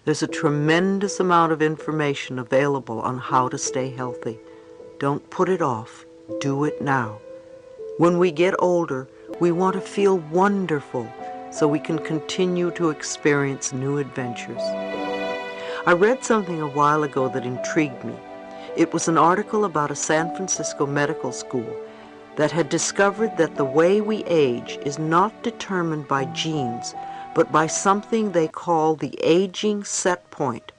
There's a tremendous amount of information available on how to stay healthy. Don't put it off. Do it now. When we get older, we want to feel wonderful so we can continue to experience new adventures. I read something a while ago that intrigued me. It was an article about a San Francisco medical school that had discovered that the way we age is not determined by genes, but by something they call the aging set point,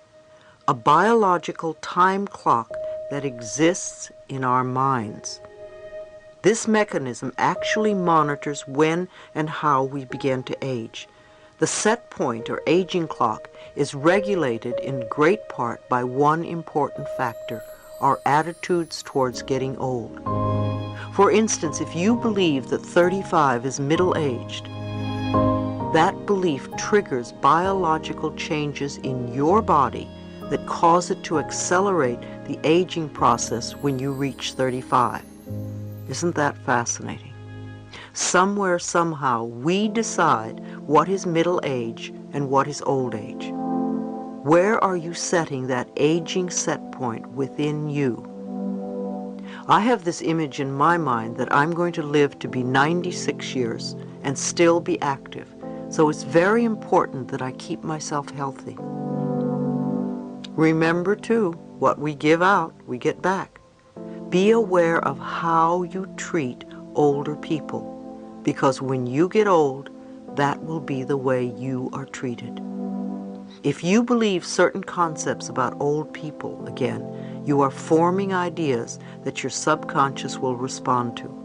a biological time clock that exists in our minds. This mechanism actually monitors when and how we begin to age. The set point or aging clock is regulated in great part by one important factor, our attitudes towards getting old. For instance, if you believe that 35 is middle-aged, that belief triggers biological changes in your body that cause it to accelerate the aging process when you reach 35. Isn't that fascinating? Somewhere, somehow, we decide what is middle age and what is old age. Where are you setting that aging set point within you? I have this image in my mind that I'm going to live to be 96 years and still be active, so it's very important that I keep myself healthy. Remember, too, what we give out, we get back. Be aware of how you treat older people, because when you get old, that will be the way you are treated. If you believe certain concepts about old people, again, you are forming ideas that your subconscious will respond to.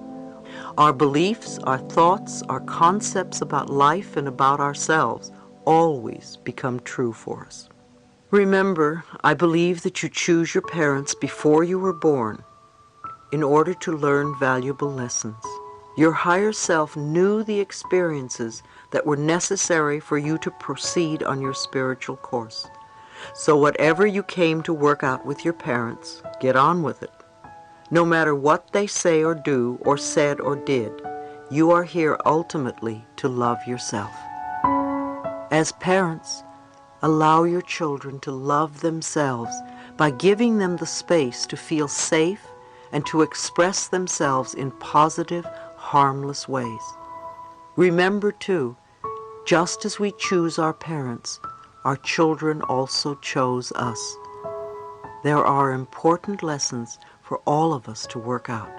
Our beliefs, our thoughts, our concepts about life and about ourselves always become true for us. Remember, I believe that you choose your parents before you were born in order to learn valuable lessons. Your higher self knew the experiences that were necessary for you to proceed on your spiritual course. So whatever you came to work out with your parents, get on with it. No matter what they say or do or said or did, you are here ultimately to love yourself. As parents, allow your children to love themselves by giving them the space to feel safe and to express themselves in positive, harmless ways. Remember, too, just as we choose our parents, our children also chose us. There are important lessons for all of us to work out.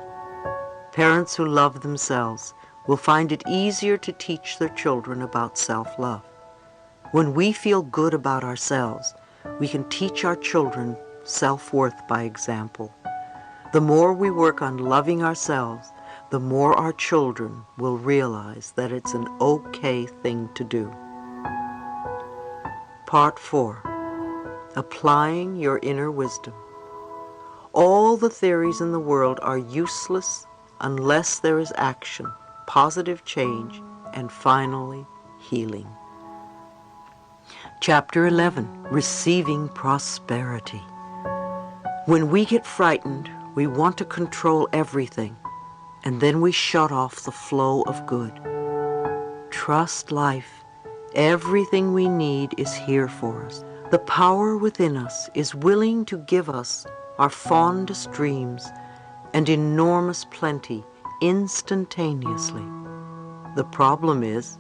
Parents who love themselves will find it easier to teach their children about self-love. When we feel good about ourselves, we can teach our children self-worth by example. The more we work on loving ourselves, the more our children will realize that it's an okay thing to do. Part 4. Applying your inner wisdom. All the theories in the world are useless unless there is action, positive change, and finally, healing. Chapter 11. Receiving prosperity. When we get frightened, we want to control everything, and then we shut off the flow of good. Trust life. Everything we need is here for us. The power within us is willing to give us our fondest dreams and enormous plenty instantaneously. The problem is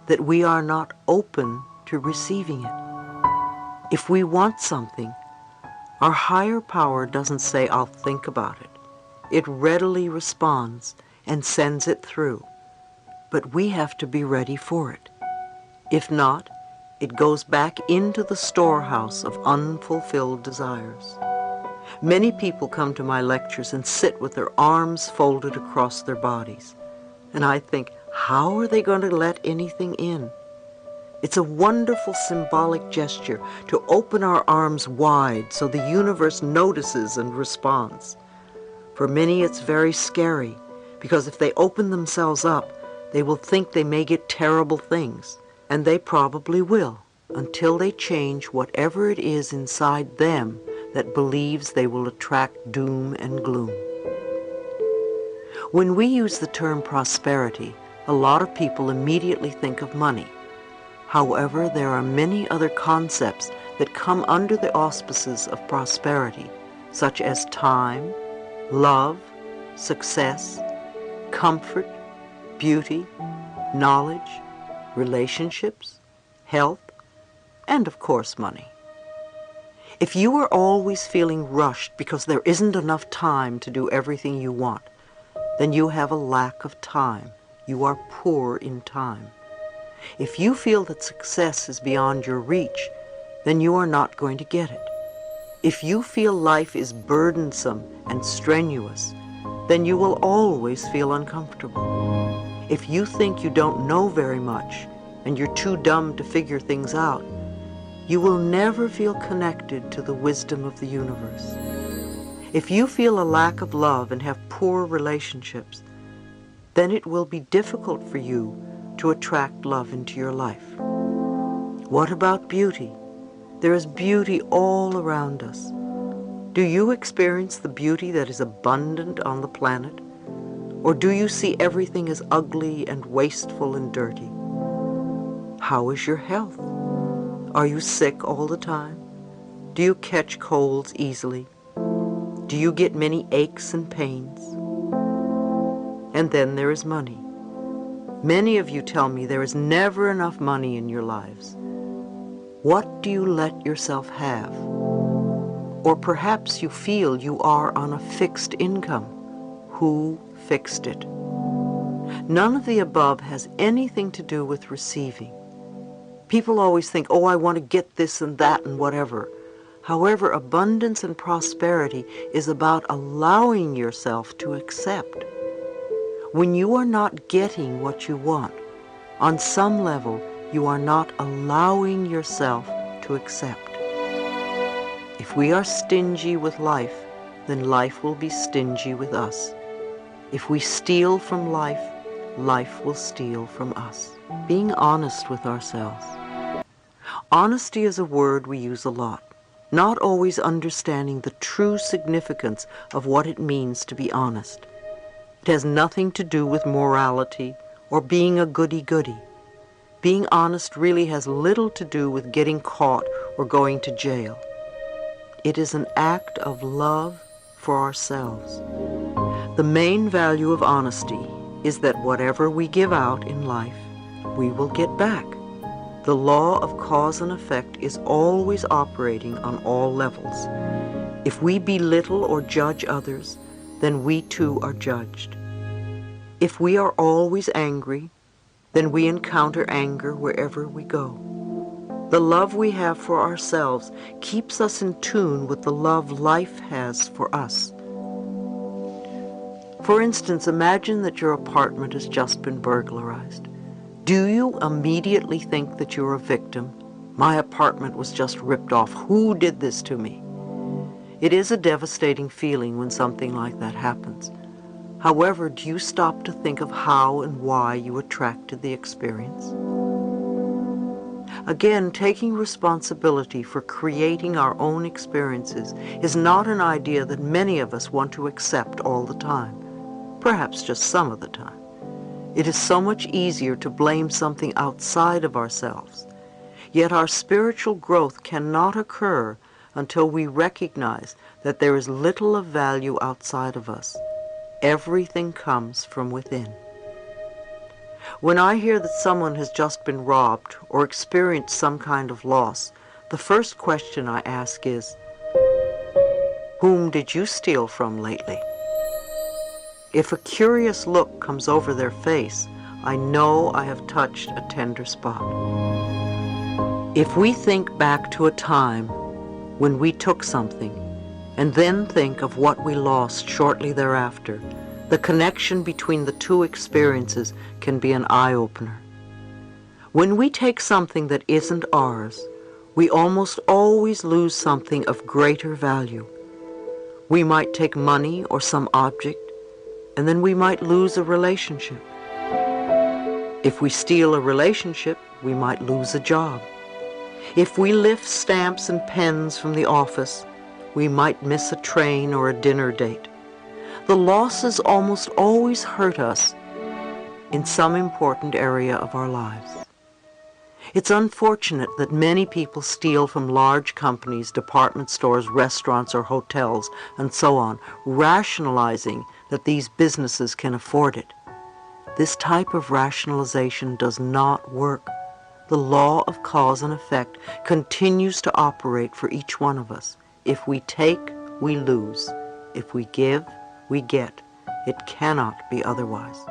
that we are not open to receiving it. If we want something, our higher power doesn't say, "I'll think about it." It readily responds and sends it through. But we have to be ready for it. If not, it goes back into the storehouse of unfulfilled desires. Many people come to my lectures and sit with their arms folded across their bodies. And I think, how are they going to let anything in? It's a wonderful symbolic gesture to open our arms wide so the universe notices and responds. For many it's very scary, because if they open themselves up, they will think they may get terrible things, and they probably will, until they change whatever it is inside them that believes they will attract doom and gloom. When we use the term prosperity, a lot of people immediately think of money. However, there are many other concepts that come under the auspices of prosperity, such as time, love, success, comfort, beauty, knowledge, relationships, health, and of course money. If you are always feeling rushed because there isn't enough time to do everything you want, then you have a lack of time. You are poor in time. If you feel that success is beyond your reach, then you are not going to get it. If you feel life is burdensome and strenuous, then you will always feel uncomfortable. If you think you don't know very much and you're too dumb to figure things out, you will never feel connected to the wisdom of the universe. If you feel a lack of love and have poor relationships, then it will be difficult for you to attract love into your life. What about beauty? There is beauty all around us. Do you experience the beauty that is abundant on the planet? Or do you see everything as ugly and wasteful and dirty? How is your health? Are you sick all the time? Do you catch colds easily? Do you get many aches and pains? And then there is money. Many of you tell me there is never enough money in your lives. What do you let yourself have? Or perhaps you feel you are on a fixed income. Who fixed it? None of the above has anything to do with receiving. People always think, oh, I want to get this and that and whatever. However, abundance and prosperity is about allowing yourself to accept. When you are not getting what you want, on some level, you are not allowing yourself to accept. If we are stingy with life, then life will be stingy with us. If we steal from life, life will steal from us. Being honest with ourselves. Honesty is a word we use a lot, not always understanding the true significance of what it means to be honest. It has nothing to do with morality or being a goody-goody. Being honest really has little to do with getting caught or going to jail. It is an act of love for ourselves. The main value of honesty is that whatever we give out in life, we will get back. The law of cause and effect is always operating on all levels. If we belittle or judge others, then we too are judged. If we are always angry, then we encounter anger wherever we go. The love we have for ourselves keeps us in tune with the love life has for us. For instance, imagine that your apartment has just been burglarized. Do you immediately think that you're a victim? My apartment was just ripped off. Who did this to me? It is a devastating feeling when something like that happens. However, do you stop to think of how and why you attracted the experience? Again, taking responsibility for creating our own experiences is not an idea that many of us want to accept all the time, perhaps just some of the time. It is so much easier to blame something outside of ourselves. Yet our spiritual growth cannot occur until we recognize that there is little of value outside of us. Everything comes from within. When I hear that someone has just been robbed or experienced some kind of loss, the first question I ask is, whom did you steal from lately? If a curious look comes over their face, I know I have touched a tender spot. If we think back to a time when we took something and then think of what we lost shortly thereafter, the connection between the two experiences can be an eye-opener. When we take something that isn't ours, we almost always lose something of greater value. We might take money or some object, and then we might lose a relationship. If we steal a relationship, we might lose a job. If we lift stamps and pens from the office, we might miss a train or a dinner date. The losses almost always hurt us in some important area of our lives. It's unfortunate that many people steal from large companies, department stores, restaurants, or hotels, and so on, rationalizing that these businesses can afford it. This type of rationalization does not work. The law of cause and effect continues to operate for each one of us. If we take, we lose. If we give, we get. It cannot be otherwise.